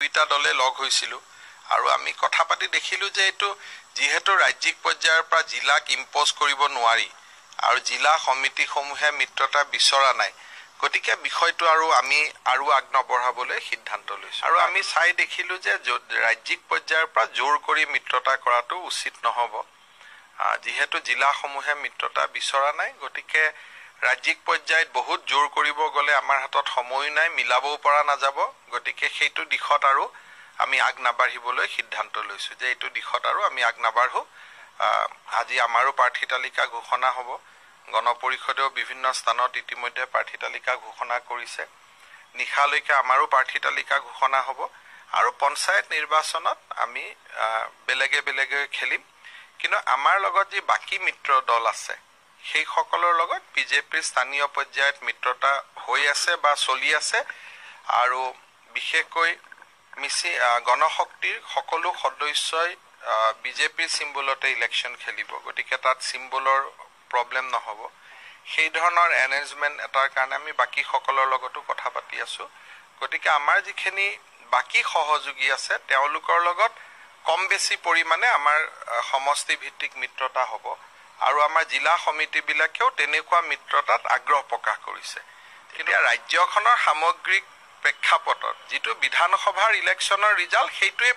দুইটা দলে লগ হৈছিল আৰু আমি কথা পাতি দেখিলো যে এটো যিহেতু ৰাজ্যিক পৰ্যায়ৰ পৰা জিলাক ইম্পোজ কৰিব নোৱাৰি আৰু জিলা সমিতিসমূহে মিত্ৰতা বিচৰা নাই গতিকে বিষয়টো আমি আগনবঢ়াবলৈ সিদ্ধান্ত লৈছো আৰু আমি চাই দেখিলো যে ৰাজ্যিক পৰ্যায়ৰ পৰা জোৰ কৰি মিত্ৰতা কৰাটো উচিত নহব যিহেতু জিলাসমূহে মিত্ৰতা বিচৰা নাই গতিকে ৰাজ্যিক পৰ্যায়ত বহুত জোৰ কৰিব গলে আমাৰ হাতত সময় নাই মিলাবও পৰা নাযাব গতিকে সেইটো দিশত আৰু আমি আগনাবাঢ়িবলৈ সিদ্ধান্ত লৈছো যে এইটো দিশত আৰু আমি আগনাবাঢ়ো আজি আমাৰো প্ৰাৰ্থী তালিকা ঘোষণা হ'ব গণপৰিষদেও বিভিন্ন স্থানত ইতিমধ্যে প্ৰাৰ্থী তালিকা ঘোষণা কৰিছে নিখালৈকে আমাৰো প্ৰাৰ্থী তালিকা ঘোষণা হ'ব আৰু পঞ্চায়ত নিৰ্বাচনত আমি বেলেগে খেলিম কিন্তু আমাৰ লগত যি বাকি মিত্ৰ দল আছে সেই সকলৰ লগত বিজেপিৰ স্থানীয় পৰ্যায়ত মিত্ৰতা হৈ আছে বা চলি আছে আৰু বিশেষকৈ গণশক্তিৰ সকলো সদস্যই বিজেপিৰ সিম্বলতে ইলেকশন খেলিব গতিকে তাত সিম্বলৰ প্ৰবলেম নহব সেই ধৰণৰ এৰেঞ্জমেন্ট এটাৰ কাৰণে আমি বাকি সকলৰ লগতো কথা পাতি আছো গতিকে আমাৰ যিখিনি বাকি সহযোগী আছে তেওঁলোকৰ লগত কম বেছি পৰিমাণে আমাৰ সমষ্টি ভিত্তিক মিত্ৰতা হ'ব আৰু আমাৰ জিলা সমিতি বিলাকেও তেনেকুৱা মিত্ৰতাত আগ্ৰহ প্ৰকাশ কৰিছে কিন্তু ৰাজ্যখনৰ সামগ্ৰিক প্ৰেক্ষাপটত যিটো বিধানসভাৰ ইলেকশনৰ ৰিজাল্ট সেইটোৱে